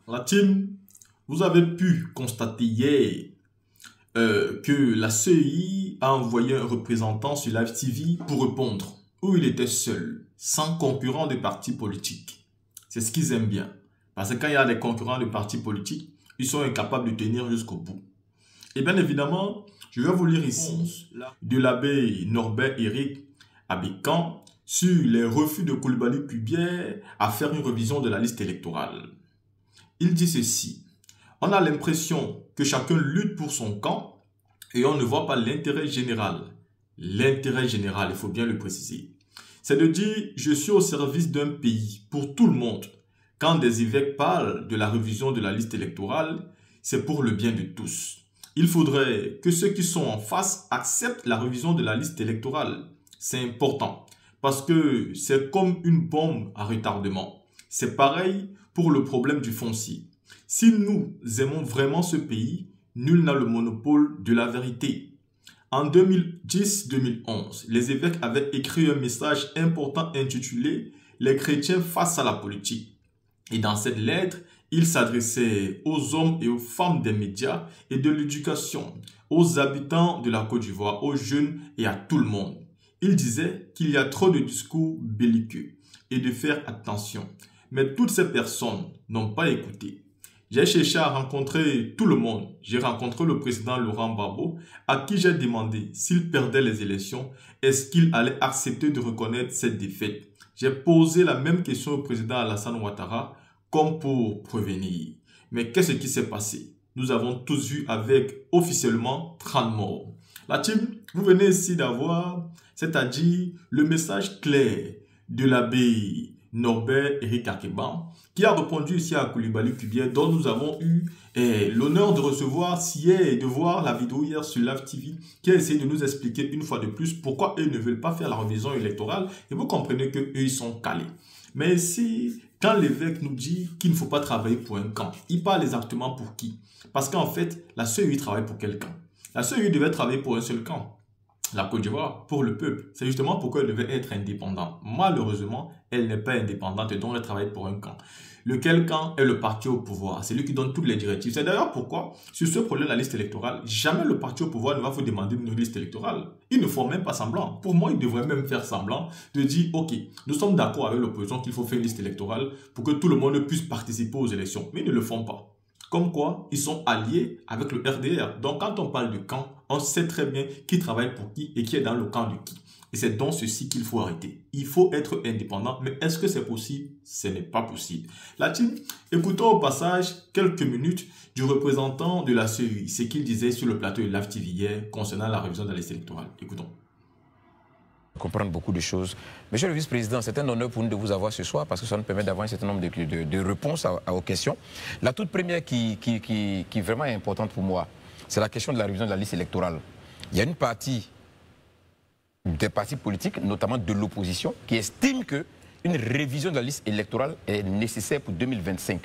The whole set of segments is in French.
La team, vous avez pu constater hier que la CEI a envoyé un représentant sur Live TV pour répondre, où il était seul, sans concurrent de partis politiques. C'est ce qu'ils aiment bien. Parce que quand il y a des concurrents de partis politiques, ils sont incapables de tenir jusqu'au bout. Et bien évidemment, je vais vous lire ici de l'abbé Norbert Éric Abécan sur les refus de Coulibaly Kubier à faire une révision de la liste électorale. Il dit ceci: on a l'impression que chacun lutte pour son camp et on ne voit pas l'intérêt général. L'intérêt général, il faut bien le préciser. C'est de dire, je suis au service d'un pays, pour tout le monde. Quand des évêques parlent de la révision de la liste électorale, c'est pour le bien de tous. Il faudrait que ceux qui sont en face acceptent la révision de la liste électorale. C'est important, parce que c'est comme une bombe à retardement. C'est pareil pour le problème du foncier. Si nous aimons vraiment ce pays, nul n'a le monopole de la vérité. En 2010-2011, les évêques avaient écrit un message important intitulé « Les chrétiens face à la politique ». Et dans cette lettre, ils s'adressaient aux hommes et aux femmes des médias et de l'éducation, aux habitants de la Côte d'Ivoire, aux jeunes et à tout le monde. Ils disaient qu'il y a trop de discours belliqueux et de faire attention. Mais toutes ces personnes n'ont pas écouté. J'ai cherché à rencontrer tout le monde. J'ai rencontré le président Laurent Gbagbo, à qui j'ai demandé s'il perdait les élections, est-ce qu'il allait accepter de reconnaître cette défaite. J'ai posé la même question au président Alassane Ouattara, comme pour prévenir. Mais qu'est-ce qui s'est passé? Nous avons tous vu avec officiellement 30 morts. La team, vous venez ici d'avoir, c'est-à-dire le message clair de l'abbé Norbert Éric Abécan, qui a répondu ici à Coulibaly Kubier, dont nous avons eu l'honneur de recevoir hier et de voir la vidéo hier sur Live TV, qui a essayé de nous expliquer une fois de plus pourquoi eux ne veulent pas faire la révision électorale. Et vous comprenez qu'eux, ils sont calés. Mais ici, quand l'évêque nous dit qu'il ne faut pas travailler pour un camp, il parle exactement pour qui? Parce qu'en fait, la CEI travaille pour quel camp? La CEI devait travailler pour un seul camp. La Côte d'Ivoire, pour le peuple. C'est justement pourquoi elle devait être indépendante. Malheureusement, elle n'est pas indépendante et donc elle travaille pour un camp. Lequel camp est le parti au pouvoir? C'est lui qui donne toutes les directives. C'est d'ailleurs pourquoi, sur ce problème de la liste électorale, jamais le parti au pouvoir ne va vous demander une liste électorale. Ils ne font même pas semblant. Pour moi, ils devraient même faire semblant de dire, ok, nous sommes d'accord avec l'opposition qu'il faut faire une liste électorale pour que tout le monde puisse participer aux élections. Mais ils ne le font pas. Comme quoi, ils sont alliés avec le RDR. Donc, quand on parle de camp, on sait très bien qui travaille pour qui et qui est dans le camp de qui. Et c'est donc ceci qu'il faut arrêter. Il faut être indépendant. Mais est-ce que c'est possible? Ce n'est pas possible. La team, écoutons au passage quelques minutes du représentant de la CEI, ce qu'il disait sur le plateau de Live TV hier concernant la révision de la liste électorale. Écoutons. Comprendre beaucoup de choses. Monsieur le vice-président, c'est un honneur pour nous de vous avoir ce soir parce que ça nous permet d'avoir un certain nombre de réponses aux questions. La toute première qui vraiment est importante pour moi, c'est la question de la révision de la liste électorale. Il y a une partie des partis politiques, notamment de l'opposition, qui estime qu'une révision de la liste électorale est nécessaire pour 2025.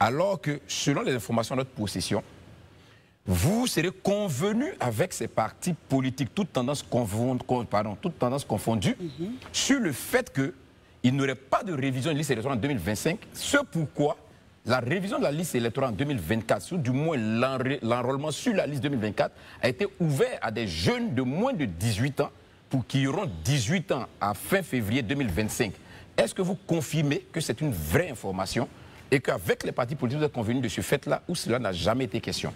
Alors que, selon les informations de notre possession, vous serez convenu avec ces partis politiques, toutes tendances confondues, sur le fait qu'il n'y aurait pas de révision de liste électorale en 2025. Ce pourquoi la révision de la liste électorale en 2024, ou du moins l'enrôlement sur la liste 2024, a été ouvert à des jeunes de moins de 18 ans, pour qui auront 18 ans à fin février 2025. Est-ce que vous confirmez que c'est une vraie information et qu'avec les partis politiques, vous êtes convenus de ce fait-là, où cela n'a jamais été question?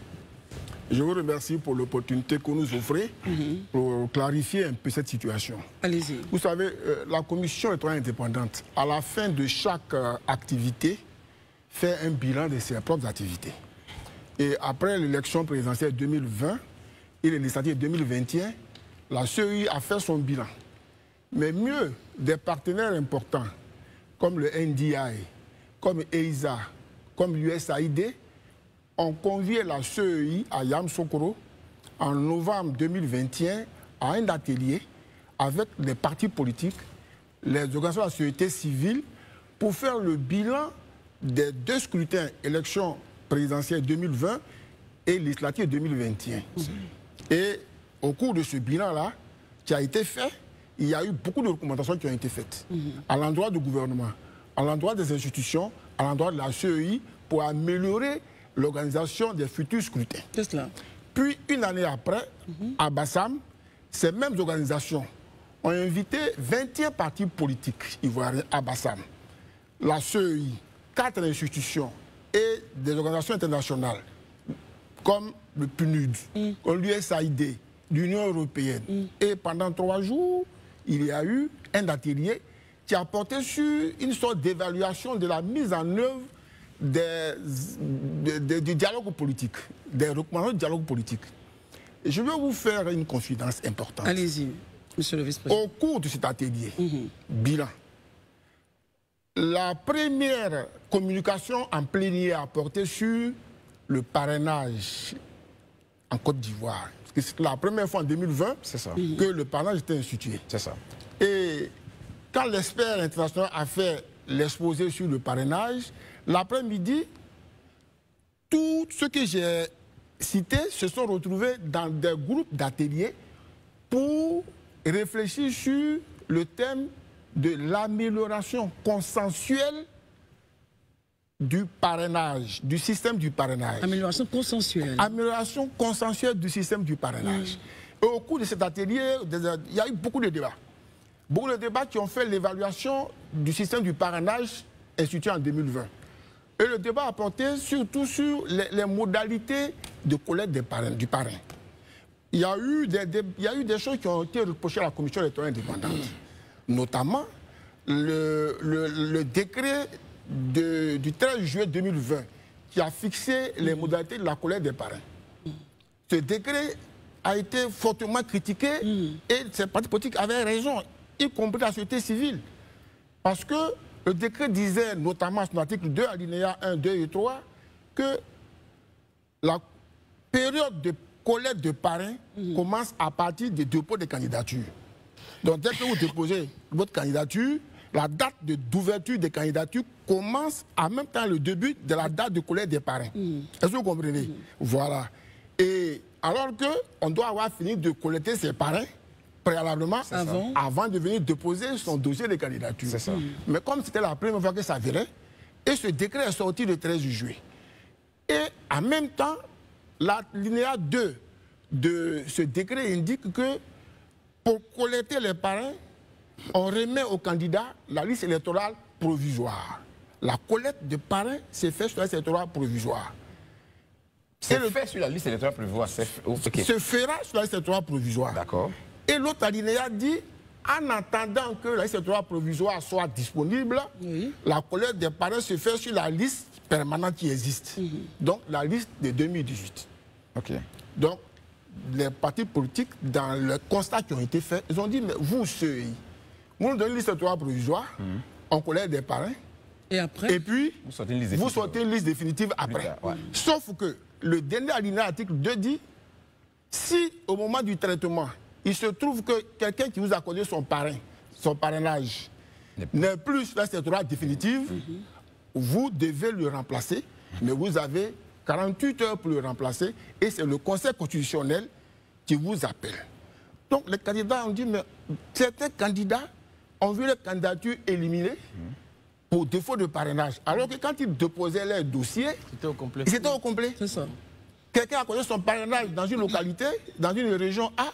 Je vous remercie pour l'opportunité que nous offrez pour clarifier un peu cette situation. Allez-y. Vous savez, la commission électorale indépendante, à la fin de chaque activité, fait un bilan de ses propres activités. Et après l'élection présidentielle 2020 et les législatives 2021, la CEI a fait son bilan. Mais mieux, des partenaires importants, comme le NDI, comme EISA, comme l'USAID, ont convié la CEI à Yamoussoukro en novembre 2021 à un atelier avec les partis politiques, les organisations de la société civile, pour faire le bilan des deux scrutins, élections présidentielles 2020 et législatives 2021. Et au cours de ce bilan-là, qui a été fait, il y a eu beaucoup de recommandations qui ont été faites à l'endroit du gouvernement, à l'endroit des institutions, à l'endroit de la CEI, pour améliorer l'organisation des futurs scrutins. C'est cela. Puis, une année après, à Bassam, ces mêmes organisations ont invité 21 partis politiques ivoiriens à Bassam. La CEI, 4 institutions et des organisations internationales comme le PNUD, l'USAID, l'Union européenne. Et pendant 3 jours, il y a eu un atelier qui a porté sur une sorte d'évaluation de la mise en œuvre du dialogue politique, des recommandations de dialogue politique. Et je vais vous faire une confidence importante. Allez-y, monsieur le vice-président. Au cours de cet atelier, bilan, la première communication en plénière a porté sur le parrainage en Côte d'Ivoire. C'est la première fois en 2020 que le parrainage était institué. C'est ça. Et quand l'expert international a fait l'exposé sur le parrainage, l'après-midi, tous ceux que j'ai cités se sont retrouvés dans des groupes d'ateliers pour réfléchir sur le thème de l'amélioration consensuelle du parrainage, du système du parrainage. Amélioration consensuelle. Amélioration consensuelle du système du parrainage. Et au cours de cet atelier, il y a eu beaucoup de débats. Beaucoup de débats qui ont fait l'évaluation du système du parrainage institué en 2020. Et le débat a porté surtout sur les modalités de collecte du parrain. Il y a eu des choses qui ont été reprochées à la Commission électorale indépendante. Notamment le décret du 13 juillet 2020 qui a fixé les modalités de la collecte des parrains. Ce décret a été fortement critiqué et ces partis politiques avaient raison, y compris la société civile. Parce que le décret disait, notamment son article 2, alinéa 1, 2 et 3, que la période de collecte de parrains commence à partir du dépôt des candidatures. Donc dès que vous déposez votre candidature, la date d'ouverture des candidatures commence en même temps le début de la date de collecte des parrains. Est-ce que vous comprenez? Voilà. Et alors qu'on doit avoir fini de collecter ses parrains préalablement avant de venir déposer son dossier de candidature. C'est ça. Mais comme c'était la première fois que ça virait, et ce décret est sorti le 13 juillet. Et en même temps, l'alinéa 2 de ce décret indique que pour collecter les parrains, on remet au candidat la liste électorale provisoire. La collecte de parrains s'est faite sur la liste électorale provisoire. C'est fait sur la liste électorale provisoire. Se fera sur la liste électorale provisoire. D'accord. Et l'autre alinéa dit, en attendant que la liste électorale provisoire soit disponible, la collecte des parrains se fait sur la liste permanente qui existe. Donc la liste de 2018. Ok. Donc les partis politiques, dans le constat qui ont été faits, ils ont dit, mais vous, vous nous donnez une liste électorale provisoire, on collecte des parrains, et puis vous sortez une liste définitive après. Sauf que le dernier alinéa article 2 dit, si au moment du traitement, il se trouve que quelqu'un qui vous a accordé son parrainage, n'est plus sur la liste électorale définitive, vous devez le remplacer, mais vous avez 48 heures pour le remplacer, et c'est le Conseil constitutionnel qui vous appelle. Donc les candidats ont dit, mais certains candidats ont vu leur candidature éliminée pour défaut de parrainage. Alors que quand ils déposaient leur dossier, c'était au complet. C'est ça. Quelqu'un a connu son parrainage dans une localité, dans une région A,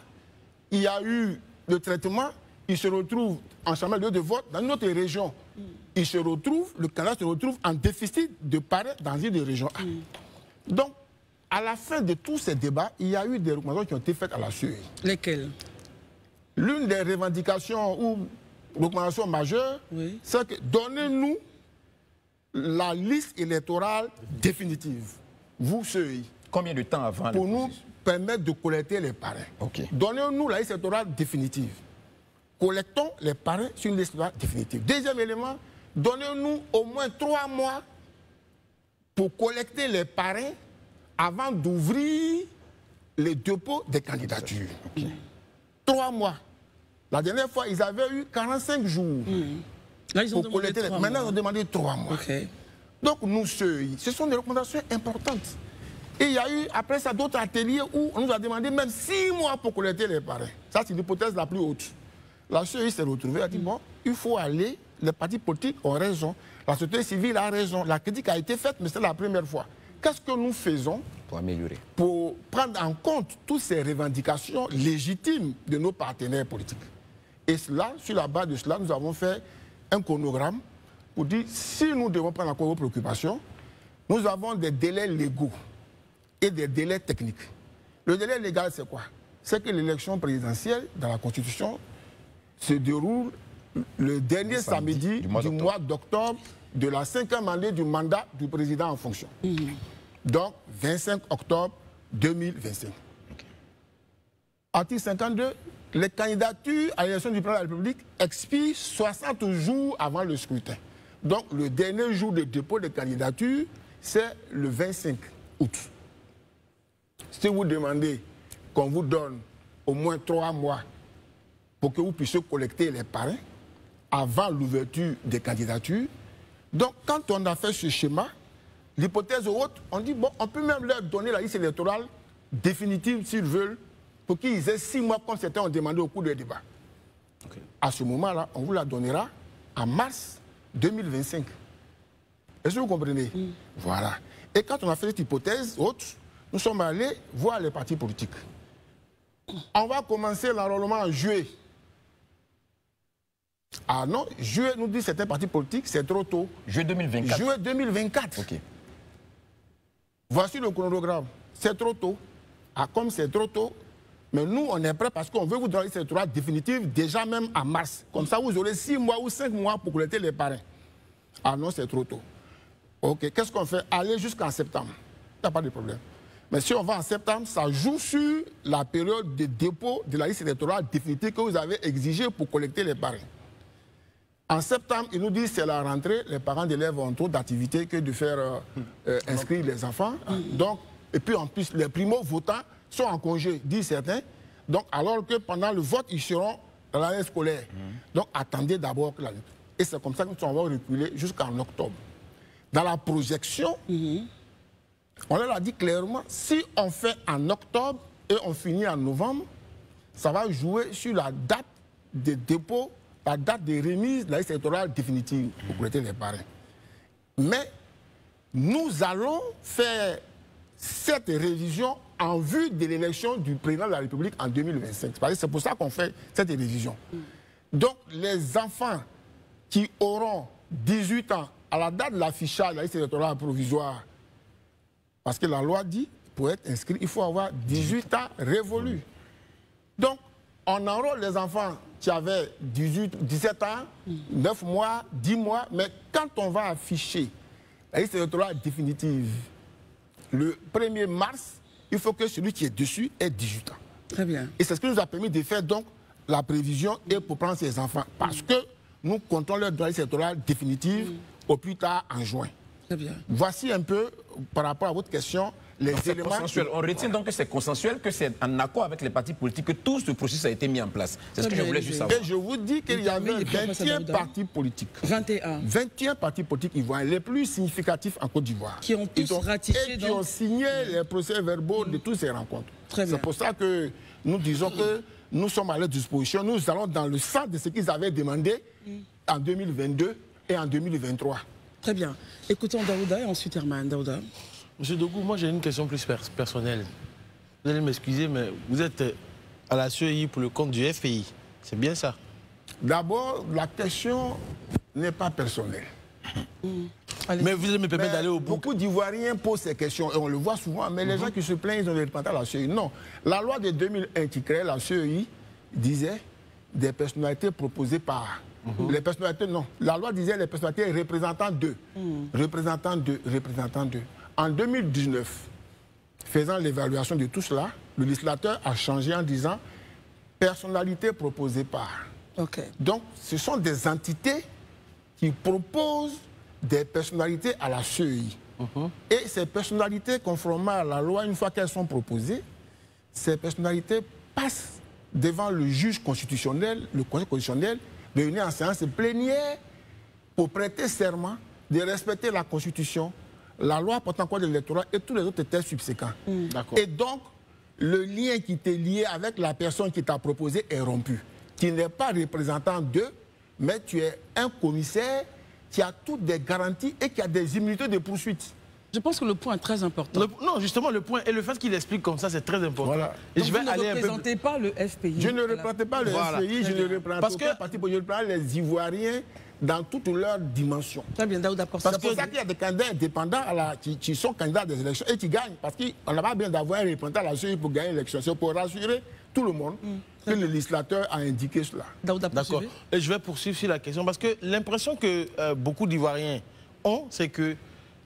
il y a eu le traitement, il se retrouve en chambre de vote dans une autre région. Le candidat se retrouve en déficit de parrain dans une région A. Donc, à la fin de tous ces débats, il y a eu des recommandations qui ont été faites à la CEI. Lesquelles? L'une des revendications ou recommandations majeures, c'est que donnez-nous la liste électorale définitive. Vous, CEI. Combien de temps avant? Pour nous permettre de collecter les parrains. Donnez-nous la liste électorale définitive. Collectons les parrains sur une liste électorale définitive. Deuxième élément, donnez-nous au moins 3 mois pour collecter les parrains avant d'ouvrir les dépôts des candidatures. 3 mois. La dernière fois, ils avaient eu 45 jours Là, ils ont pour collecter les... Maintenant, ils ont demandé 3 mois. Donc, nous, ce sont des recommandations importantes. Et il y a eu, après ça, d'autres ateliers où on nous a demandé même 6 mois pour collecter les parrains. Ça, c'est l'hypothèse la plus haute. La CEI s'est retrouvée, elle a dit, bon, il faut aller, les partis politiques ont raison. La société civile a raison. La critique a été faite, mais c'est la première fois. Qu'est-ce que nous faisons pour améliorer, pour prendre en compte toutes ces revendications légitimes de nos partenaires politiques? Et cela, sur la base de cela, nous avons fait un chronogramme pour dire si nous devons prendre en compte vos préoccupations, nous avons des délais légaux et des délais techniques. Le délai légal, c'est quoi? C'est que l'élection présidentielle dans la Constitution se déroule le dernier samedi du mois d'octobre de la 5e année du mandat du président en fonction. Donc, 25 octobre 2025. Article 52, les candidatures à l'élection du président de la République expirent 60 jours avant le scrutin. Donc, le dernier jour de dépôt de candidature, c'est le 25 août. Si vous demandez qu'on vous donne au moins 3 mois pour que vous puissiez collecter les parrains avant l'ouverture des candidatures, donc quand on a fait ce schéma, l'hypothèse haute, on dit, bon, on peut même leur donner la liste électorale définitive s'ils veulent, pour qu'ils aient 6 mois comme certains ont demandé au cours des débats. Okay. À ce moment-là, on vous la donnera en mars 2025. Est-ce que vous comprenez? Voilà. Et quand on a fait cette hypothèse haute, nous sommes allés voir les partis politiques. On va commencer l'enrôlement en juillet. Ah non, juillet, nous dit certains partis politiques, c'est trop tôt. Juillet 2024. Juillet 2024. Ok. Voici le chronogramme. C'est trop tôt. Ah, comme c'est trop tôt, mais nous, on est prêts parce qu'on veut vous donner cette électorale définitive déjà même en mars. Comme ça, vous aurez 6 mois ou 5 mois pour collecter les parrains. Ah non, c'est trop tôt. Ok, qu'est-ce qu'on fait? Aller jusqu'en septembre. Il n'y a pas de problème. Mais si on va en septembre, ça joue sur la période de dépôt de la liste électorale définitive que vous avez exigée pour collecter les parrains. En septembre, ils nous disent que c'est la rentrée, les parents d'élèves ont trop d'activités que de faire inscrire les enfants. Donc, et puis en plus, les primo-votants sont en congé, disent certains. Donc, alors que pendant le vote, ils seront dans l'année scolaire. Donc, attendez d'abord que la... Et c'est comme ça que nous allons reculer jusqu'en octobre. Dans la projection, on leur a dit clairement, si on fait en octobre et on finit en novembre, ça va jouer sur la date de dépôt, la date de remise de la liste électorale définitive pour collecter les parrains. Mais nous allons faire cette révision en vue de l'élection du président de la République en 2025. C'est pour ça qu'on fait cette révision. Donc, les enfants qui auront 18 ans à la date de l'affichage de la liste électorale provisoire, parce que la loi dit, pour être inscrit, il faut avoir 18 ans révolus. Donc, on enrôle les enfants qui avaient 17 ans, 9 mois, 10 mois, mais quand on va afficher la liste électorale définitive, le 1er mars, il faut que celui qui est dessus ait 18 ans. Très bien. Et c'est ce qui nous a permis de faire donc la prévision et pour prendre ces enfants. Parce que nous comptons leur liste électorale définitive au plus tard en juin. Très bien. Voici un peu, par rapport à votre question, les éléments... Consensuel. On retient donc que c'est consensuel, que c'est en accord avec les partis politiques que tout ce processus a été mis en place. C'est ce que je voulais juste savoir. Et je vous dis qu'il y avait 21 partis politiques. 21. 21 partis politiques ivoiriens, les plus significatifs en Côte d'Ivoire. Qui ont tous ratifié. Et qui ont signé les procès-verbaux de toutes ces rencontres. C'est pour ça que nous disons que nous sommes à leur disposition. Nous allons dans le sens de ce qu'ils avaient demandé en 2022 et en 2023. Très bien. Écoutons Daouda et ensuite Herman. Daouda. Monsieur Dogou, moi j'ai une question plus personnelle. Vous allez m'excuser, mais vous êtes à la CEI pour le compte du FPI. C'est bien ça? D'abord, la question n'est pas personnelle. Mais vous allez me permettre d'aller au bout. Beaucoup d'Ivoiriens posent ces questions et on le voit souvent, mais les gens qui se plaignent, ils ont des représentants à la CEI. Non. La loi de 2001 qui créait la CEI disait des personnalités proposées par... Les personnalités, non. La loi disait les personnalités représentant d'eux. Représentant d'eux, représentant d'eux. En 2019, faisant l'évaluation de tout cela, le législateur a changé en disant personnalité proposée par. Donc, ce sont des entités qui proposent des personnalités à la CEI. Et ces personnalités, conformément à la loi, une fois qu'elles sont proposées, ces personnalités passent devant le juge constitutionnel, le Conseil constitutionnel, réunis en séance plénière pour prêter serment de respecter la Constitution, la loi portant code électoral et tous les autres textes subséquents. Et donc, le lien qui t'est lié avec la personne qui t'a proposé est rompu. Tu n'es pas représentant d'eux, mais tu es un commissaire qui a toutes des garanties et qui a des immunités de poursuite. Je pense que le point est très important. Non, justement, le point et le fait qu'il explique comme ça, c'est très important. Voilà. Et Donc je vais vous ne aller représentez pas le FPI. Je ne représente pas le Voilà. FPI, je Très ne bien. représente Parce aucun que- parti politique, je représente les Ivoiriens dans toutes leurs dimensions. Très bien, Daouda, C'est pour que ça qu'il y a des candidats indépendants qui sont candidats à des élections et qui gagnent. Parce qu'on n'a pas besoin d'avoir un représentant à la CEI pour gagner l'élection. C'est pour rassurer tout le monde que le législateur a indiqué cela. Daouda, D'accord. poursuivez. Et je vais poursuivre sur la question parce que l'impression que beaucoup d'Ivoiriens ont, c'est que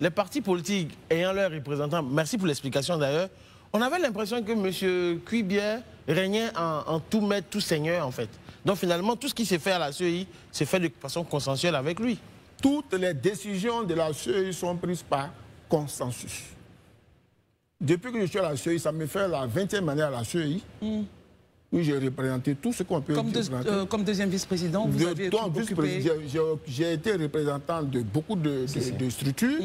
les partis politiques ayant leurs représentants, merci pour l'explication d'ailleurs, on avait l'impression que M. Cuibière régnait en tout maître, tout seigneur en fait. Donc finalement, tout ce qui s'est fait à la CEI, s'est fait de façon consensuelle avec lui. Toutes les décisions de la CEI sont prises par consensus. Depuis que je suis à la CEI, ça me fait la 20e année à la CEI, où j'ai représenté tout ce qu'on peut représenter. Comme deuxième vice-président, vous avez Donc, occupé... j'ai été représentant de beaucoup de structures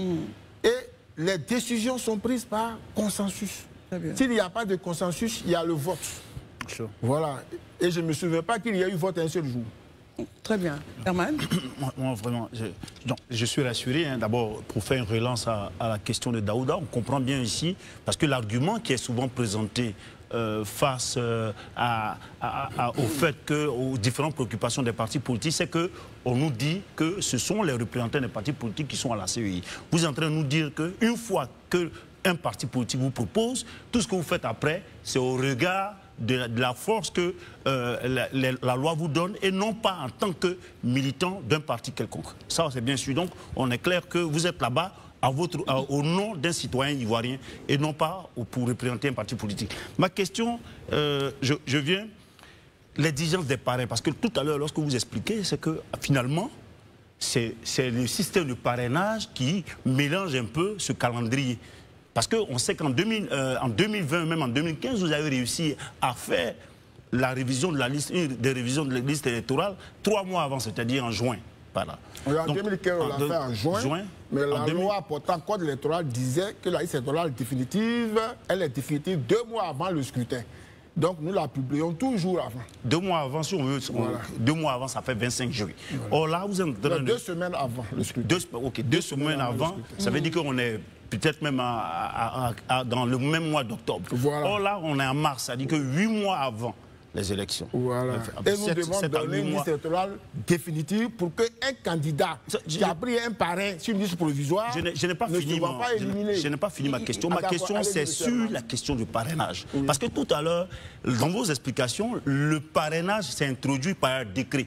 et les décisions sont prises par consensus. Très bien. S'il n'y a pas de consensus, il y a le vote. Voilà. Et je ne me souviens pas qu'il y a eu vote un seul jour. Très bien. Herman? Moi, vraiment, je suis rassuré. Hein, d'abord, pour faire une relance à la question de Daouda, on comprend bien ici, parce que l'argument qui est souvent présenté face au fait que, aux différentes préoccupations des partis politiques, c'est qu'on nous dit que ce sont les représentants des partis politiques qui sont à la CEI. Vous êtes en train de nous dire qu'une fois qu'un parti politique vous propose, tout ce que vous faites après, c'est au regard de la force que la loi vous donne et non pas en tant que militant d'un parti quelconque. Ça, c'est bien sûr. Donc, on est clair que vous êtes là-bas au nom d'un citoyen ivoirien et non pas pour représenter un parti politique. Ma question, je viens, l'exigence des parrains, parce que tout à l'heure, lorsque vous expliquez, c'est que finalement, c'est le système de parrainage qui mélange un peu ce calendrier. Parce qu'on sait qu'en 2020, même en 2015, vous avez réussi à faire la révision de la liste, une des révisions de la liste électorale 3 mois avant, c'est-à-dire en juin. Voilà. En 2015, on l'a fait en juin, mais la loi portant code électoral disait que la liste électorale définitive, elle est définitive 2 mois avant le scrutin. Donc nous la publions toujours avant. 2 mois avant, si on veut, 2 mois avant, ça fait 25 juillet. Voilà. Or là, vous êtes 2 semaines avant le scrutin. 2 semaines avant, ça veut dire qu'on est peut-être même dans le même mois d'octobre. Voilà. Or là, on est en mars, ça dit que 8 mois avant les élections. Voilà. Et nous devons donner une liste électorale définitive pour qu'un candidat qui a pris un parrain sur une liste provisoire je n'ai pas fini ma question. Ma question, c'est sur la question du parrainage. Oui. Parce que tout à l'heure, dans vos explications, le parrainage s'est introduit par un décret.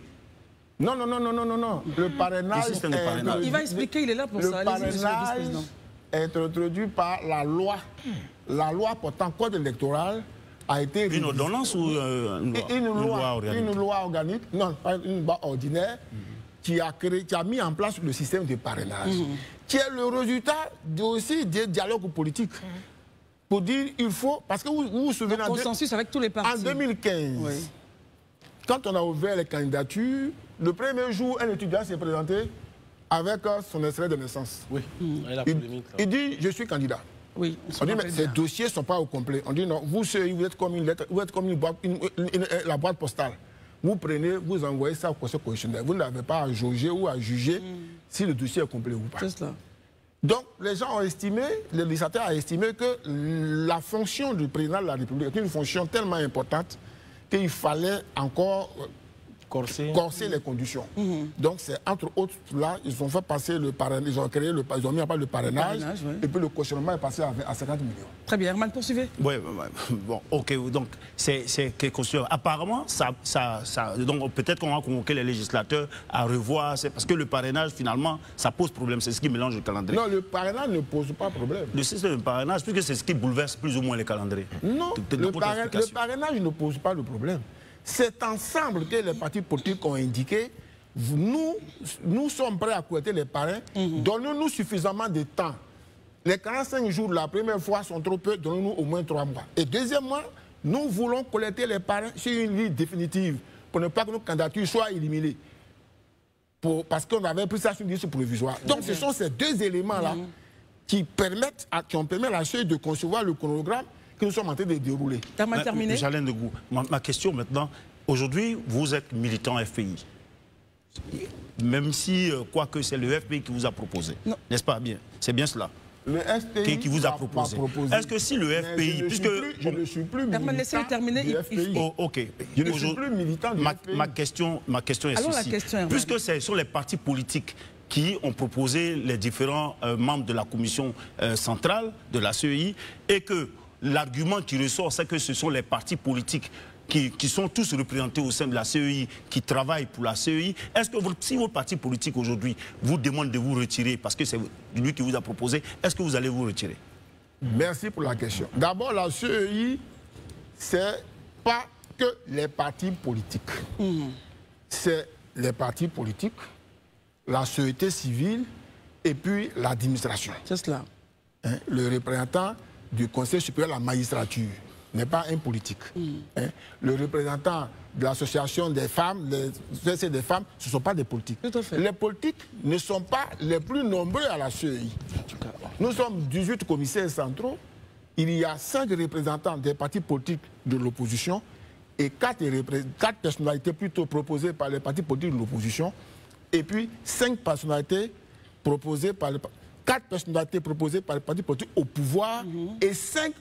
Non. Le parrainage, il va expliquer, il est là pour ça. Le parrainage est introduit par la loi. La loi portant code électoral a été révisée. Une ordonnance ou une loi organique? Non, pas une loi ordinaire qui a mis en place le système de parrainage, qui est le résultat aussi des dialogues politiques. Pour dire, il faut... Parce que vous vous souvenez... Un consensus avec tous les partis. En 2015, quand on a ouvert les candidatures, le premier jour, un étudiant s'est présenté avec son extrait de naissance. Oui, il dit, je suis candidat. Oui, on dit, mais ces dossiers ne sont pas au complet. On dit, non, vous êtes comme une lettre, vous êtes comme la boîte postale. Vous prenez, vous envoyez ça au Conseil constitutionnel. Vous n'avez pas à jauger ou à juger si le dossier est complet ou pas. C'est cela. Donc, les gens ont estimé, le législateur a estimé que la fonction du président de la République est une fonction tellement importante qu'il fallait encore corser les conditions. Donc, c'est entre autres là, ils ont fait passer le parrainage, ils ont mis en place le parrainage, et puis le cautionnement est passé à 50 millions. Très bien, Herman, poursuivez. Oui, bon, ok, donc c'est quelque chose. Apparemment, donc peut-être qu'on va convoquer les législateurs à revoir, parce que le parrainage, finalement, ça pose problème, c'est ce qui mélange le calendrier. Non, le parrainage ne pose pas problème. Le système de parrainage, puisque c'est ce qui bouleverse plus ou moins les calendriers. Non, le parrainage ne pose pas le problème. C'est ensemble que les partis politiques ont indiqué, nous sommes prêts à collecter les parrains, donnez-nous suffisamment de temps. Les 45 jours la première fois sont trop peu, donnez-nous au moins 3 mois. Et deuxièmement, nous voulons collecter les parrains sur une liste définitive, pour ne pas que nos candidatures soient éliminées. Parce qu'on avait pris ça sur une liste provisoire. Donc ce sont ces 2 éléments-là qui ont permis à la CEI de concevoir le chronogramme que nous sommes en train de dérouler. Terminé. Jalain Degou, ma question maintenant, aujourd'hui, vous êtes militant FPI. même si, quoique c'est le FPI qui vous a proposé. N'est-ce pas bien? C'est bien cela. Le FPI qui vous a proposé. Est-ce que si le FPI, puisque je ne suis plus militant laissez-le terminer. du FPI. Oh, ok. Je ne suis plus militant du FPI. Ma question est Alors, ceci. la question, Puisque ce sont les partis politiques qui ont proposé les différents membres de la commission centrale de la CEI et que l'argument qui ressort, c'est que ce sont les partis politiques qui sont tous représentés au sein de la CEI, qui travaillent pour la CEI. Est-ce que si votre parti politique aujourd'hui vous demande de vous retirer, parce que c'est lui qui vous a proposé, est-ce que vous allez vous retirer? Merci pour la question. D'abord, la CEI, c'est pas que les partis politiques. C'est les partis politiques, la société civile et puis l'administration. C'est cela. Hein, le représentant du Conseil supérieur de la magistrature n'est pas un politique. Hein, le représentant de l'association des femmes, des femmes, ce ne sont pas des politiques. Tout à fait. Les politiques ne sont pas les plus nombreux à la CEI. Nous sommes 18 commissaires centraux. Il y a 5 représentants des partis politiques de l'opposition et 4 personnalités plutôt proposées par les partis politiques de l'opposition. Et puis 5 personnalités proposées par les 4 personnalités proposées par les partis politiques au pouvoir et 5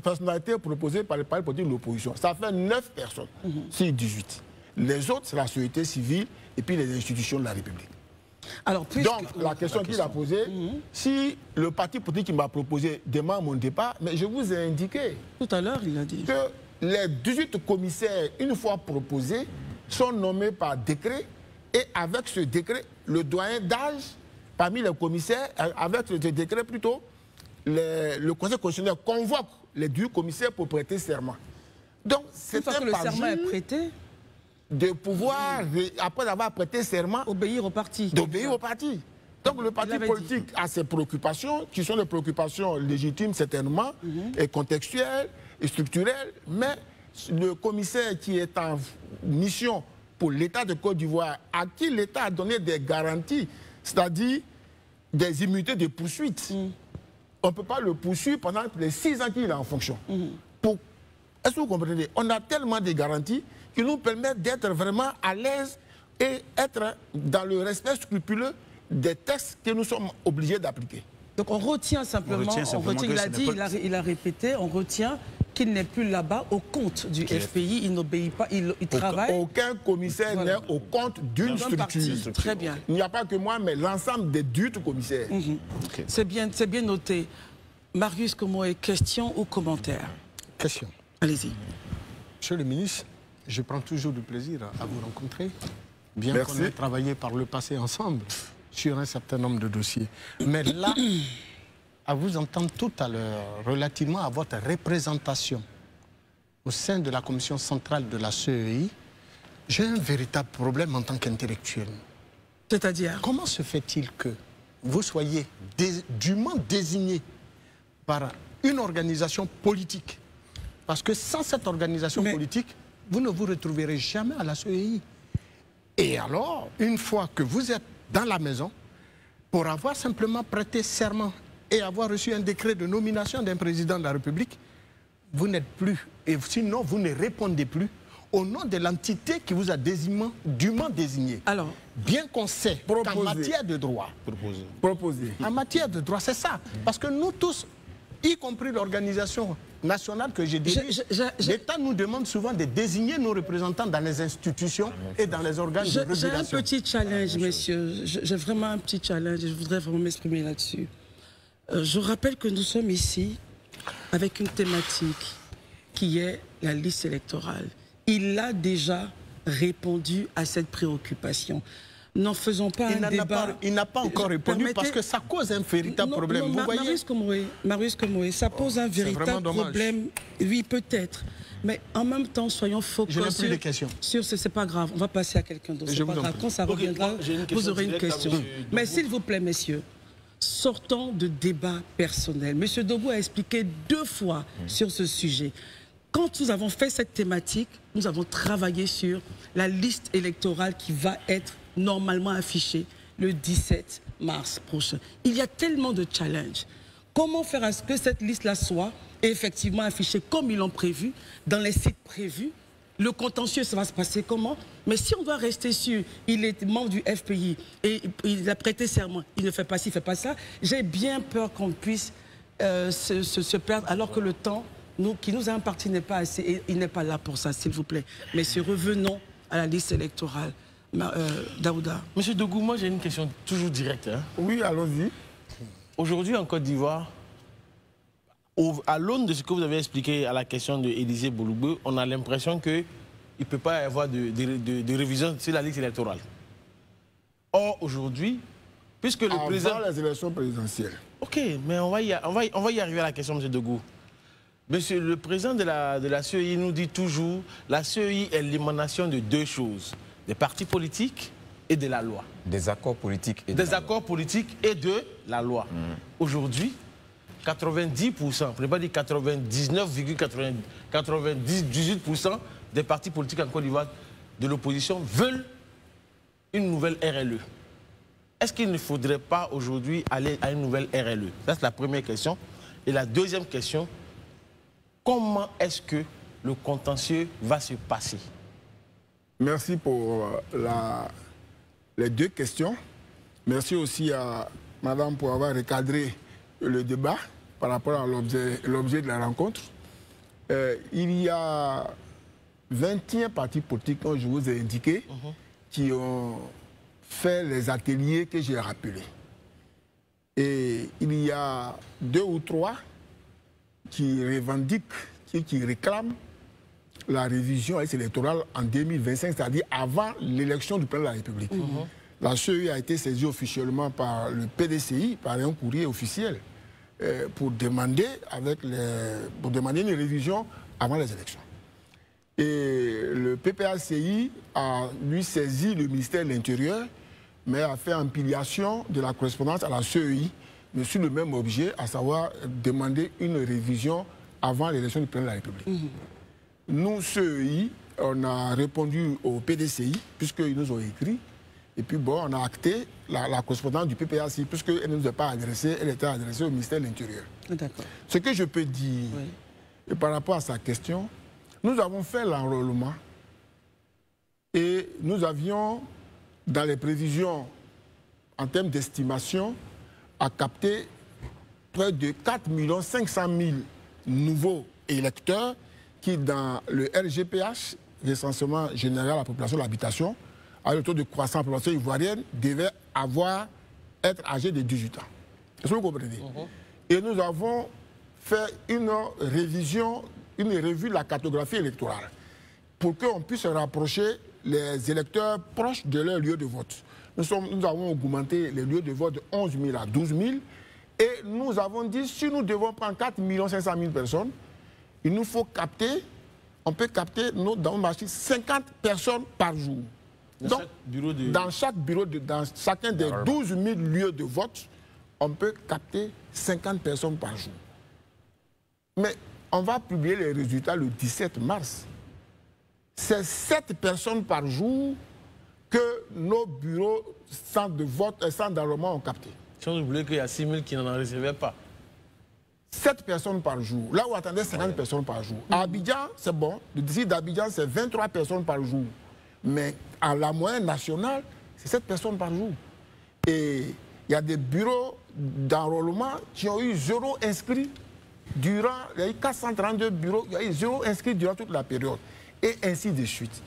personnalités proposées par les partis politiques de l'opposition. Ça fait 9 personnes, sur 18. Les autres, c'est la société civile et puis les institutions de la République. Alors, donc, la question qu'il a posée, si le parti politique qui m'a proposé demande mon départ, mais je vous ai indiqué tout à l'heure, il a dit que les 18 commissaires, une fois proposés, sont nommés par décret et avec ce décret, le doyen d'âge parmi les commissaires, avec ce décret plutôt, le Conseil constitutionnel convoque les 18 commissaires pour prêter serment. Donc, c'est un le serment est prêté, de pouvoir, après avoir prêté serment, obéir au parti. D'obéir au parti. Donc le parti politique a ses préoccupations, qui sont des préoccupations légitimes certainement, et contextuelles, et structurelles, mais le commissaire qui est en mission pour l'État de Côte d'Ivoire, à qui l'État a donné des garanties, c'est-à-dire des immunités de poursuite, on ne peut pas le poursuivre pendant les 6 ans qu'il est en fonction. Est-ce que vous comprenez? On a tellement de garanties qui nous permettent d'être vraiment à l'aise et être dans le respect scrupuleux des textes que nous sommes obligés d'appliquer. Donc on retient simplement, il a répété, on retient qu'il n'est plus là-bas au compte du FPI, il n'obéit pas, il travaille. Aucun commissaire n'est au compte d'une structure. Très bien. Il n'y a pas que moi, mais l'ensemble des 18 commissaires. C'est bien noté. Marius Komoé, question ou commentaire? Question. Allez-y. Monsieur le ministre, je prends toujours du plaisir à vous rencontrer, bien qu'on ait travaillé par le passé ensemble sur un certain nombre de dossiers. Mais là, à vous entendre tout à l'heure, relativement à votre représentation au sein de la commission centrale de la CEI, j'ai un véritable problème en tant qu'intellectuel. C'est-à-dire? Comment se fait-il que vous soyez dûment désigné par une organisation politique? Parce que sans cette organisation politique, vous ne vous retrouverez jamais à la CEI. Et alors, une fois que vous êtes dans la maison, pour avoir simplement prêté serment et avoir reçu un décret de nomination d'un président de la République, vous n'êtes plus, et sinon vous ne répondez plus au nom de l'entité qui vous a dûment désigné. Alors, bien qu'on sait qu'en matière de droit, en matière de droit, c'est ça. Parce que nous tous, y compris l'organisation nationale que j'ai dirige, l'État nous demande souvent de désigner nos représentants dans les institutions et dans les organes de régulation. J'ai un petit challenge, messieurs. J'ai vraiment un petit challenge et je voudrais vraiment m'exprimer là-dessus. Je rappelle que nous sommes ici avec une thématique qui est la liste électorale. Il a déjà répondu à cette préoccupation. N'en faisons pas un débat. Il n'a pas encore répondu parce que ça cause un véritable problème. Vous voyez, Marius Komoé, ça pose un véritable problème. Oui, peut-être. Mais en même temps, soyons focus sur c'est pas grave. On va passer à quelqu'un d'autre. C'est pas grave. Quand ça reviendra, vous aurez une question. Mais s'il vous plaît, messieurs, sortons de débats personnels. Monsieur Debout a expliqué 2 fois sur ce sujet. Quand nous avons fait cette thématique, nous avons travaillé sur la liste électorale qui va être normalement affichée le 17 mars prochain. Il y a tellement de challenges. Comment faire à ce que cette liste-là soit effectivement affichée comme ils l'ont prévu, dans les sites prévus, le contentieux, ça va se passer comment? Mais si on doit rester sûr, il est membre du FPI et il a prêté serment, il ne fait pas ci, il ne fait pas ça, j'ai bien peur qu'on puisse se perdre alors que le temps qui nous a imparti n'est pas assez et il n'est pas là pour ça, s'il vous plaît. Mais si revenons à la liste électorale, Daouda. Monsieur Dogou, moi j'ai une question toujours directe. Hein. Oui, allons-y. Aujourd'hui en Côte d'Ivoire, à l'aune de ce que vous avez expliqué à la question de Élysée Bouloubé, on a l'impression qu'il ne peut pas y avoir de révision sur la liste électorale. Or, aujourd'hui, puisque le président... Avant les élections présidentielles. Ok, mais on va y arriver à la question, M. Dogou. Monsieur le président de la CEI nous dit toujours la CEI est l'émanation de deux choses, des partis politiques et de la loi. Des accords politiques et de des accords politiques et de la loi. Aujourd'hui, 90%, pour ne pas dire 99,98% des partis politiques en Côte d'Ivoire de l'opposition veulent une nouvelle RLE. Est-ce qu'il ne faudrait pas aujourd'hui aller à une nouvelle RLE? Ça, c'est la première question. Et la deuxième question, comment est-ce que le contentieux va se passer? Merci pour les deux questions. Merci aussi à Madame pour avoir recadré le débat par rapport à l'objet de la rencontre. Il y a 21 partis politiques, comme je vous ai indiqué, qui ont fait les ateliers que j'ai rappelés. Et il y a 2 ou 3 qui revendiquent, qui réclament la révision électorale en 2025, c'est-à-dire avant l'élection du président de la République. La CEI a été saisie officiellement par le PDCI, par un courrier officiel, pour demander une révision avant les élections. Et le PPACI a lui saisi le ministère de l'Intérieur, mais a fait empiliation de la correspondance à la CEI, mais sur le même objet, à savoir demander une révision avant l'élection du président de la République. Nous, CEI, on a répondu au PDCI, puisqu'ils nous ont écrit, et puis bon, on a acté la correspondance du PPACI, puisqu'elle ne nous a pas adressée, elle était adressée au ministère de l'Intérieur. Ce que je peux dire, et par rapport à sa question, nous avons fait l'enrôlement et nous avions, dans les prévisions, en termes d'estimation, à capter près de 4 500 000 nouveaux électeurs qui, dans le RGPH, recensement général à la population de l'habitation, à le taux de croissance de la population ivoirienne, devaient être âgés de 18 ans. Est-ce que vous comprenez? Et nous avons fait une révision, une revue de la cartographie électorale pour qu'on puisse rapprocher les électeurs proches de leur lieu de vote. Nous avons augmenté les lieux de vote de 11 000 à 12 000 et nous avons dit si nous devons prendre 4 500 000 personnes, il nous faut capter, on peut capter dans le marché 50 personnes par jour. Donc, dans chacun des 12 000 lieux de vote, on peut capter 50 personnes par jour. Mais on va publier les résultats le 17 mars. C'est 7 personnes par jour que nos bureaux, centres de vote et centres d'enrôlement ont capté. Si on oublie qu'il y a 6 000 qui n'en recevaient pas. 7 personnes par jour. Là où on attendait 50 personnes par jour. À Abidjan, c'est bon. Le district d'Abidjan, c'est 23 personnes par jour. Mais à la moyenne nationale, c'est 7 personnes par jour. Et il y a des bureaux d'enrôlement qui ont eu 0 inscrits durant, il y a eu 432 bureaux, il y a eu 0 inscrits durant toute la période. Et ainsi de suite.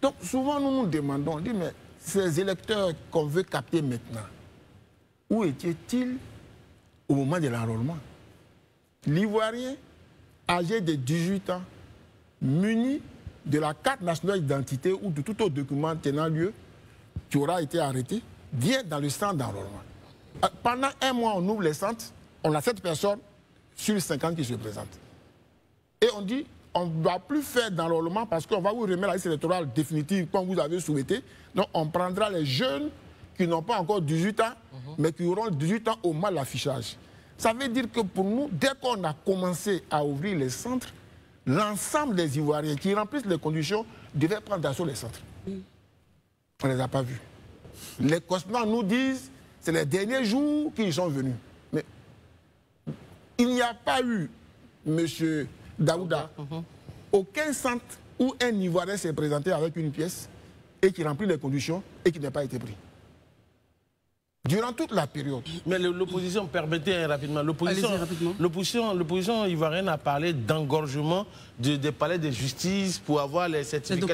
Donc souvent nous nous demandons, on dit, mais ces électeurs qu'on veut capter maintenant, où étaient-ils au moment de l'enrôlement? L'Ivoirien, âgé de 18 ans, muni de la carte nationale d'identité ou de tout autre document tenant lieu qui aura été arrêté, vient dans le centre d'enrôlement. Pendant 1 mois, on ouvre les centres, on a 7 personnes sur 50 qui se présentent. Et on dit, on ne doit plus faire d'enrôlement parce qu'on va vous remettre la liste électorale définitive comme vous avez souhaité. Donc on prendra les jeunes qui n'ont pas encore 18 ans, mais qui auront 18 ans au moment de l'affichage. Ça veut dire que pour nous, dès qu'on a commencé à ouvrir les centres, l'ensemble des Ivoiriens qui remplissent les conditions devaient prendre d'assaut les centres. On ne les a pas vus. Les correspondants nous disent c'est les derniers jours qu'ils sont venus. Mais il n'y a pas eu, M. Daouda, aucun centre où un Ivoirien s'est présenté avec une pièce et qui remplit les conditions et qui n'a pas été pris. Durant toute la période. Mais l'opposition, permettez rapidement, l'opposition ivoirienne a parlé d'engorgement des palais de justice pour avoir les certificats,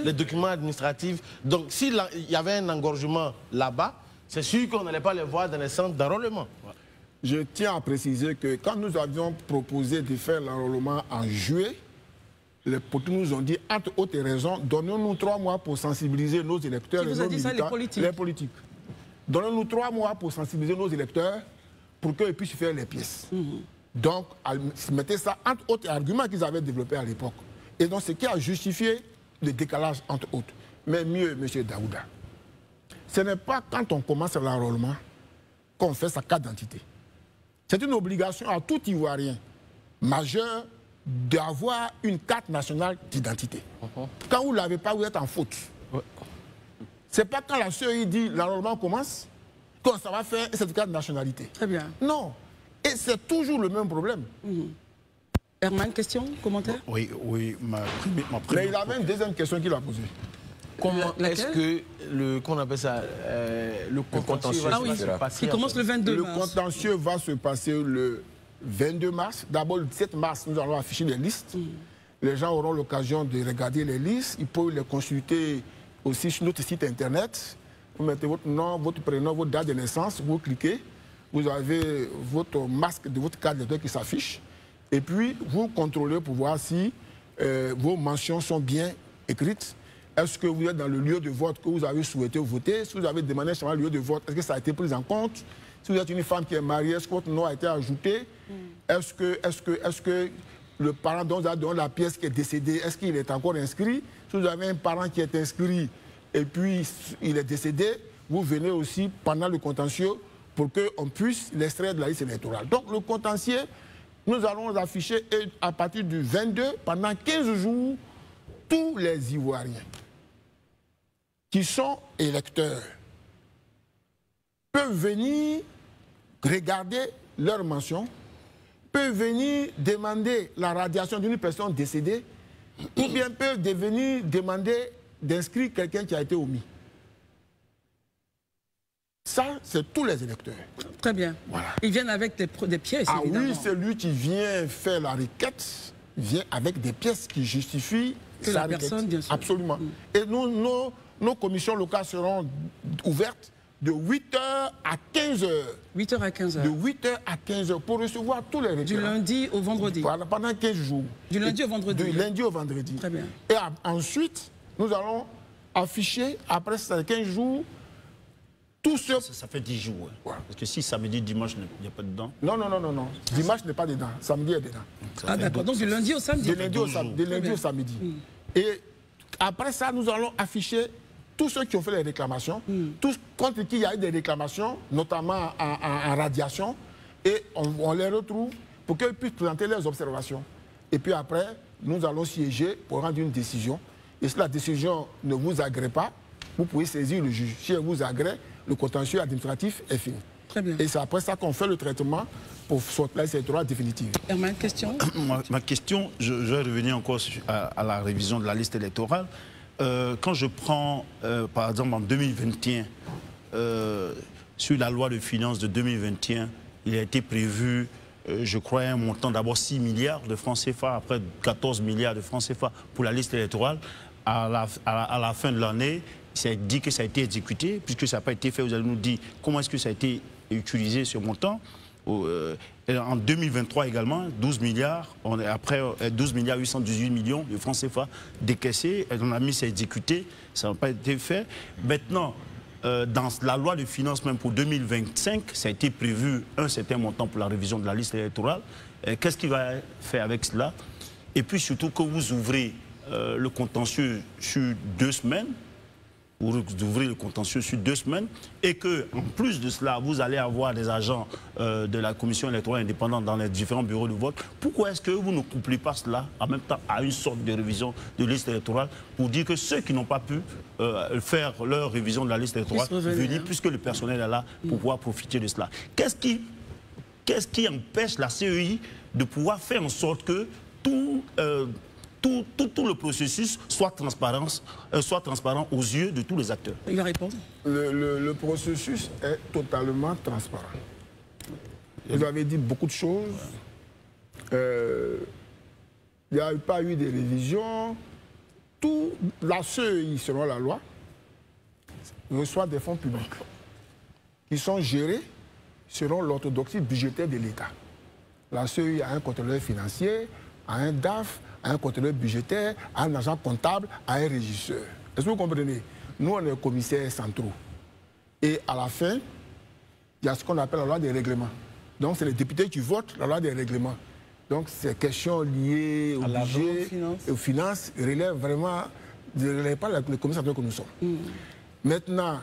les documents administratifs. Donc s'il y avait un engorgement là-bas, c'est sûr qu'on n'allait pas les voir dans les centres d'enrôlement. Je tiens à préciser que quand nous avions proposé de faire l'enrôlement en juillet, les politiques nous ont dit, entre autres raisons, donnons-nous 3 mois pour sensibiliser nos électeurs et nos militants, les politiques. Donnez-nous 3 mois pour sensibiliser nos électeurs pour qu'ils puissent faire les pièces. Donc, mettez ça entre autres arguments qu'ils avaient développés à l'époque. Et donc, ce qui a justifié le décalage entre autres. Mais mieux, M. Daouda, ce n'est pas quand on commence l'enrôlement qu'on fait sa carte d'identité. C'est une obligation à tout Ivoirien majeur d'avoir une carte nationale d'identité. Quand vous ne l'avez pas, vous êtes en faute. C'est pas quand la CEI dit l'enrôlement commence qu'on ça va faire un certificat de nationalité. Très bien. Non. Et c'est toujours le même problème. Herman, question, commentaire? Oui, ma première... Mais il avait une deuxième question qu'il a posée. Comment est-ce que qu'on appelle ça, le contentieux va se passer? Il commence le 22 mars. Le contentieux va se passer le 22 mars. D'abord, le 17 mars, nous allons afficher les listes. Les gens auront l'occasion de regarder les listes. Ils peuvent les consulter aussi sur notre site internet. Vous mettez votre nom, votre prénom, votre date de naissance, vous cliquez, vous avez votre masque de votre carte d'électeur qui s'affiche, et puis vous contrôlez pour voir si vos mentions sont bien écrites. Est-ce que vous êtes dans le lieu de vote que vous avez souhaité voter? Si vous avez demandé sur le lieu de vote, est-ce que ça a été pris en compte? Si vous êtes une femme qui est mariée, est-ce que votre nom a été ajouté? Est-ce que le parent dont vous avez donné la pièce qui est décédé, est-ce qu'il est encore inscrit? Si vous avez un parent qui est inscrit et puis il est décédé, vous venez aussi pendant le contentieux pour qu'on puisse l'extraire de la liste électorale. Donc le contentieux, nous allons afficher à partir du 22, pendant 15 jours, tous les Ivoiriens qui sont électeurs peuvent venir regarder leur mention, peuvent venir demander la radiation d'une personne décédée, ou bien peuvent venir demander d'inscrire quelqu'un qui a été omis. Ça, c'est tous les électeurs. Très bien. Voilà. Ils viennent avec des pièces, ah évidemment. Oui, celui qui vient faire la requête vient avec des pièces qui justifient sa requête. Personne, bien sûr. Absolument. Et nos commissions locales seront ouvertes de 8h à 15h. 8h à 15h. De 8h à 15h pour recevoir tous les requêtes. Du lundi au vendredi. Voilà, pendant 15 jours. Du lundi au vendredi. Du lundi au vendredi. Très bien. Et ensuite, nous allons afficher, après ces 15 jours, tout ce... Ça fait 10 jours. Ouais. Parce que si samedi, dimanche, il n'y a pas dedans. Non. Dimanche n'est pas dedans. Samedi est dedans. Ah d'accord. Donc du lundi au samedi. De lundi au samedi. Et après ça, nous allons afficher tous ceux qui ont fait les réclamations, tous contre qui il y a eu des réclamations, notamment en radiation, et on les retrouve pour qu'ils puissent présenter leurs observations. Et puis après, nous allons siéger pour rendre une décision. Et si la décision ne vous agrée pas, vous pouvez saisir le juge. Si elle vous agrée, le contentieux administratif est fini. Très bien. Et c'est après ça qu'on fait le traitement pour sortir ces droits définitifs. Herman, question? Ma question, je vais revenir encore à la révision de la liste électorale. Quand je prends, par exemple, en 2021, sur la loi de finances de 2021, il a été prévu, je crois, un montant d'abord 6 milliards de francs CFA, après 14 milliards de francs CFA pour la liste électorale. À la fin de l'année, c'est dit que ça a été exécuté, puisque ça n'a pas été fait. Vous allez nous dire comment est-ce que ça a été utilisé, ce montant. En 2023 également, 12 milliards, après 12 milliards 818 millions de francs CFA décaissés, on a mis ça exécuté, ça n'a pas été fait. Maintenant, dans la loi de finances même pour 2025, ça a été prévu un certain montant pour la révision de la liste électorale. Qu'est-ce qu'il va faire avec cela? Et puis surtout que vous ouvrez le contentieux sur 2 semaines, vous ouvrez le contentieux sur 2 semaines, et que en plus de cela, vous allez avoir des agents de la commission électorale indépendante dans les différents bureaux de vote. Pourquoi est-ce que vous ne couplez pas cela en même temps à une sorte de révision de liste électorale pour dire que ceux qui n'ont pas pu faire leur révision de la liste électorale venir, puisque le personnel est là pour pouvoir profiter de cela? Qu'est-ce qui empêche la CEI de pouvoir faire en sorte que tout le processus soit transparent aux yeux de tous les acteurs. Il va répondre. Le processus est totalement transparent. Vous avez dit beaucoup de choses. Il n'y a pas eu de révision. Tout la CEI, selon la loi, reçoit des fonds publics qui sont gérés selon l'orthodoxie budgétaire de l'État. La CEI a un contrôleur financier, a un DAF, a un contrôleur budgétaire, a un agent comptable, a un régisseur. Est-ce que vous comprenez? Nous, on est commissaires centraux. Et à la fin, il y a ce qu'on appelle la loi des règlements. Donc, c'est les députés qui votent la loi des règlements. Donc, ces questions liées au budget et aux finances relèvent vraiment, ne relèvent pas les commissaires que nous sommes. Maintenant,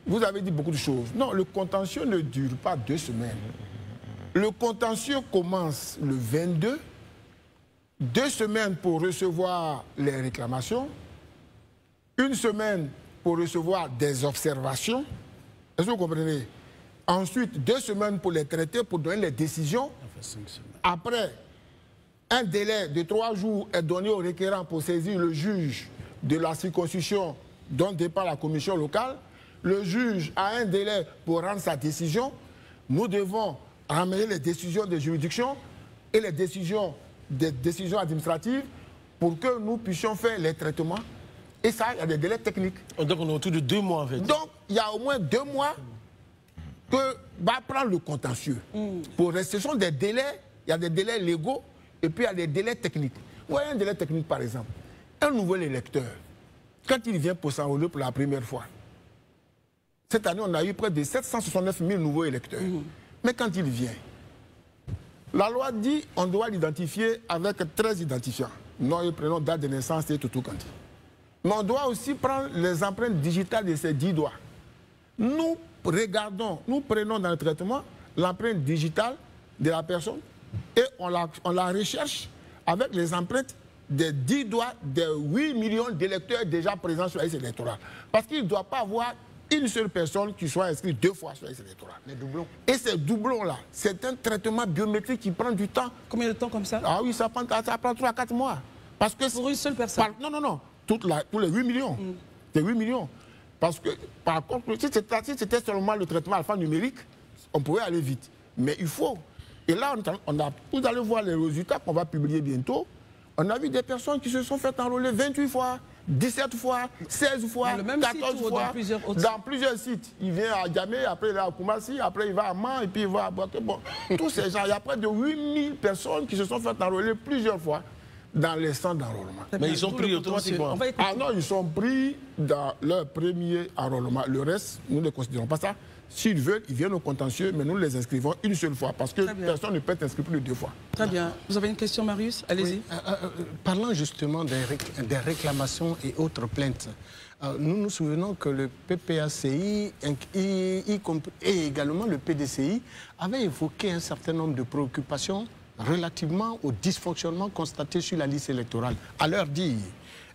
vous avez dit beaucoup de choses. Non, le contentieux ne dure pas 2 semaines. Le contentieux commence le 22, 2 semaines pour recevoir les réclamations, 1 semaine pour recevoir des observations. Est-ce que vous comprenez? Ensuite, 2 semaines pour les traiter, pour donner les décisions. Après, un délai de 3 jours est donné au requérant pour saisir le juge de la circonscription dont dépend la commission locale. Le juge a un délai pour rendre sa décision. Nous devons ramener les décisions de juridiction et les décisions administratives pour que nous puissions faire les traitements. Et ça, il y a des délais techniques. Donc on est autour de 2 mois en fait. Donc il y a au moins 2 mois que va prendre le contentieux. Pour ce sont des délais, il y a des délais légaux et puis il y a des délais techniques. Vous voyez un délai technique par exemple. Un nouvel électeur, quand il vient pour s'enrôler pour la première fois, cette année on a eu près de 769 000 nouveaux électeurs. Mais quand il vient, la loi dit qu'on doit l'identifier avec 13 identifiants. Nom et prénom, date de naissance et tout quanti. Mais on doit aussi prendre les empreintes digitales de ces 10 doigts. Nous regardons, nous prenons dans le traitement l'empreinte digitale de la personne et on la recherche avec les empreintes des 10 doigts des 8 millions d'électeurs déjà présents sur la liste électorale. Parce qu'il ne doit pas avoir une seule personne qui soit inscrite 2 fois sur la liste électorale. Les doublons. Et ces doublons-là, c'est un traitement biométrique qui prend du temps. Combien de temps comme ça? Ah oui, ça prend 3 à 4 mois. Parce que pour une seule personne? Non. Tous les 8 millions. C'est 8 millions. Parce que, par contre, si c'était seulement le traitement alphanumérique, on pourrait aller vite. Mais il faut. Et là, vous allez voir les résultats qu'on va publier bientôt. On a vu des personnes qui se sont fait enrôler 28 fois, 17 fois, 16 fois, 14 fois, dans plusieurs sites. Il vient à Djamé, après il va à Koumassi, après il va à Man, et puis il va à Boaké. Bon, tous ces gens, il y a près de 8000 personnes qui se sont fait enrôler plusieurs fois dans les centres d'enrôlement. Mais ils sont pris automatiquement. Ah non, ils sont pris dans leur premier enrôlement. Le reste, nous ne considérons pas ça. S'ils veulent, ils viennent au contentieux, mais nous les inscrivons une seule fois, parce que personne ne peut être inscrit plus de 2 fois. Très bien. Vous avez une question, Marius? Allez-y. Oui. Parlant justement des réclamations et autres plaintes, nous nous souvenons que le PPACI et également le PDCI avaient évoqué un certain nombre de préoccupations relativement au dysfonctionnement constaté sur la liste électorale. À leur dire,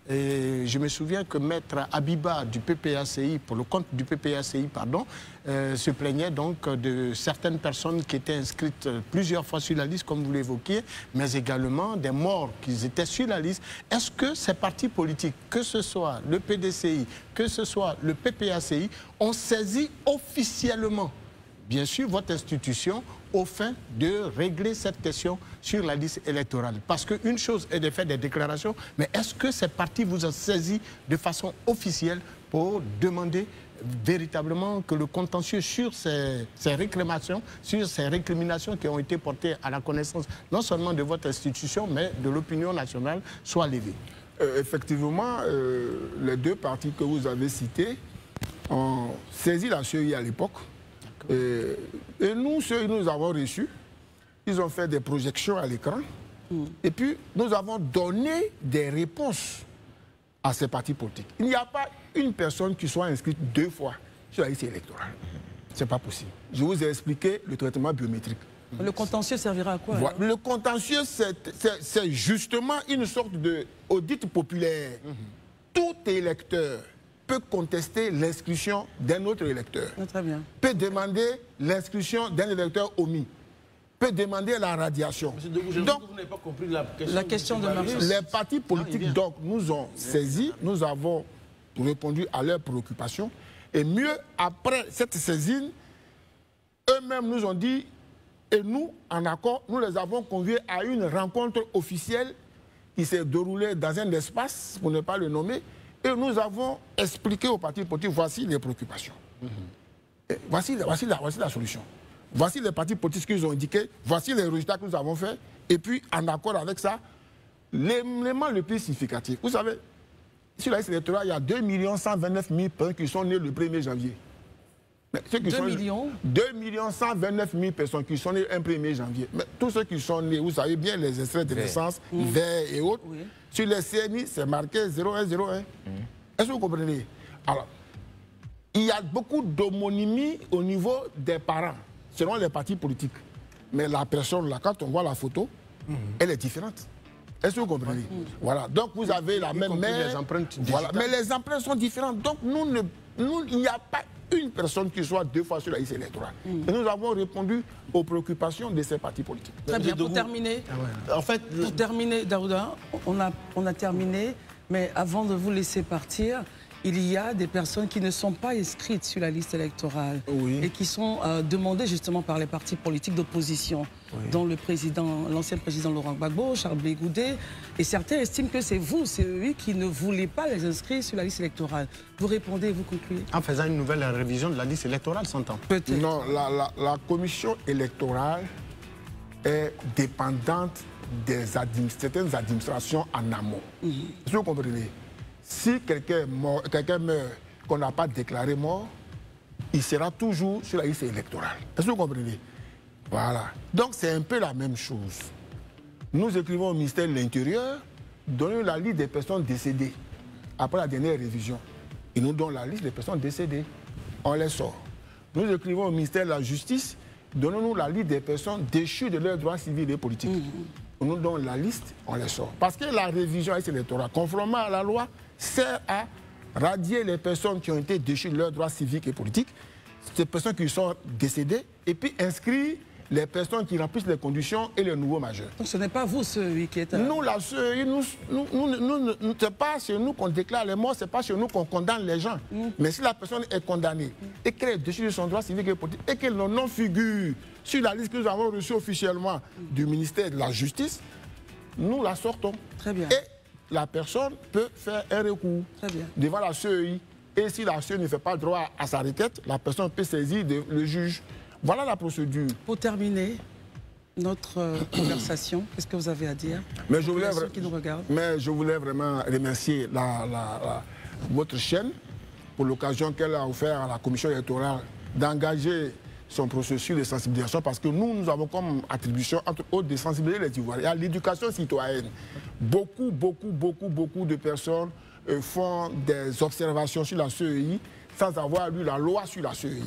je me souviens que Maître Abiba du PPACI, pour le compte du PPACI, pardon, se plaignait donc de certaines personnes qui étaient inscrites plusieurs fois sur la liste, comme vous l'évoquiez, mais également des morts qui étaient sur la liste. Est-ce que ces partis politiques, que ce soit le PDCI, que ce soit le PPACI, ont saisi officiellement, bien sûr, votre institution au fin de régler cette question sur la liste électorale? Parce qu'une chose est de faire des déclarations, mais est-ce que ces partis vous ont saisi de façon officielle pour demander véritablement que le contentieux sur ces réclamations, sur ces récriminations qui ont été portées à la connaissance non seulement de votre institution, mais de l'opinion nationale, soit levé? Effectivement, les 2 partis que vous avez cités ont saisi la CEI à l'époque. Et nous, ceux que nous avons reçus, ils ont fait des projections à l'écran. Et puis, nous avons donné des réponses à ces partis politiques. Il n'y a pas une personne qui soit inscrite 2 fois sur la liste électorale. Ce n'est pas possible. Je vous ai expliqué le traitement biométrique. Le contentieux servira à quoi? Voilà. Le contentieux, c'est justement une sorte d'audit populaire. Tout électeur peut contester l'inscription d'un autre électeur, très bien. Peut demander l'inscription d'un électeur omis, peut demander la radiation. Donc, vous n'avez pas compris la question de Marius. Les partis politiques donc, nous ont saisis, nous avons répondu à leurs préoccupations. Et mieux, après cette saisine, eux-mêmes nous ont dit, et nous, en accord, nous les avons conviés à une rencontre officielle qui s'est déroulée dans un espace, pour ne pas le nommer, et nous avons expliqué aux partis politiques, voici les préoccupations. Voici la solution. Voici les partis politiques qu'ils ont indiqués, voici les résultats que nous avons faits, et puis en accord avec ça, l'élément le plus significatif. Vous savez, sur la liste électorale, il y a 2 129 000 personnes qui sont nées le 1er janvier. 2 129 000 personnes qui sont nées le 1er janvier. Mais tous ceux qui sont nés, vous savez bien, les extraits de naissance, verts et autres, sur les CNI, c'est marqué 0101. Est-ce que vous comprenez? Alors, il y a beaucoup d'homonymie au niveau des parents, selon les partis politiques. Mais la personne, là, quand on voit la photo, elle est différente. Est-ce que vous comprenez? Voilà. Donc, vous avez la même mère. Les empreintes voilà. Mais les empreintes sont différentes. Donc, il n'y a pas une personne qui soit 2 fois sur la liste électorale. Et nous avons répondu aux préoccupations de ces partis politiques. Très bien. Pour terminer, en fait, pour terminer, Daouda, on a terminé. Mais avant de vous laisser partir, il y a des personnes qui ne sont pas inscrites sur la liste électorale et qui sont demandées justement par les partis politiques d'opposition, dont l'ancien président Laurent Gbagbo, Charles Blé Goudé, et certains estiment que c'est vous, c'est eux qui ne voulez pas les inscrire sur la liste électorale. Vous répondez et vous concluez? En faisant une nouvelle révision de la liste électorale, s'entend? Peut-être. Non, la commission électorale est dépendante des certaines administrations en amont. Est-ce que vous comprenez? Si quelqu'un meurt, qu'on n'a pas déclaré mort, il sera toujours sur la liste électorale. Est-ce que vous comprenez? Voilà. Donc c'est un peu la même chose. Nous écrivons au ministère de l'Intérieur, donnons la liste des personnes décédées après la dernière révision. Ils nous donnent la liste des personnes décédées. On les sort. Nous écrivons au ministère de la Justice, donnons-nous la liste des personnes déchues de leurs droits civils et politiques. On nous donne la liste, on les sort. Parce que la révision à la liste électorale, conformément à la loi, sert à radier les personnes qui ont été déchues de leurs droits civiques et politiques, ces personnes qui sont décédées, et puis inscrire les personnes qui remplissent les conditions et les nouveaux majeurs. Donc ce n'est pas vous, CEI, qui êtes... Nous, la CEI, ce n'est pas chez nous qu'on déclare les morts, ce n'est pas chez nous qu'on condamne les gens. Mais si la personne est condamnée et qu'elle est déchue de son droit civique et politique et qu'elle non figure sur la liste que nous avons reçue officiellement du ministère de la Justice, nous la sortons. Très bien. Et la personne peut faire un recours devant la CEI. Et si la CEI ne fait pas droit à sa requête, la personne peut saisir le juge. Voilà la procédure. Pour terminer notre conversation, qu'est-ce que vous avez à dire ceux qui nous regardent? Mais je voulais vraiment remercier votre chaîne pour l'occasion qu'elle a offert à la commission électorale d'engager son processus de sensibilisation, parce que nous avons comme attribution, entre autres, de sensibiliser les Ivoiriens à l'éducation citoyenne. Beaucoup de personnes font des observations sur la CEI sans avoir lu la loi sur la CEI,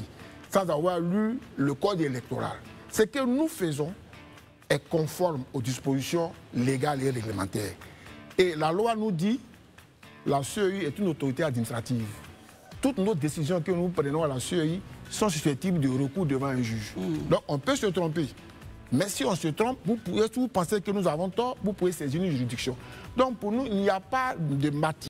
sans avoir lu le code électoral. Ce que nous faisons est conforme aux dispositions légales et réglementaires. Et la loi nous dit que la CEI est une autorité administrative. Toutes nos décisions que nous prenons à la CEI sont susceptibles de recours devant un juge. Donc on peut se tromper. Mais si on se trompe, si vous pensez que nous avons tort, vous pouvez saisir une juridiction. Donc pour nous, il n'y a pas de matière.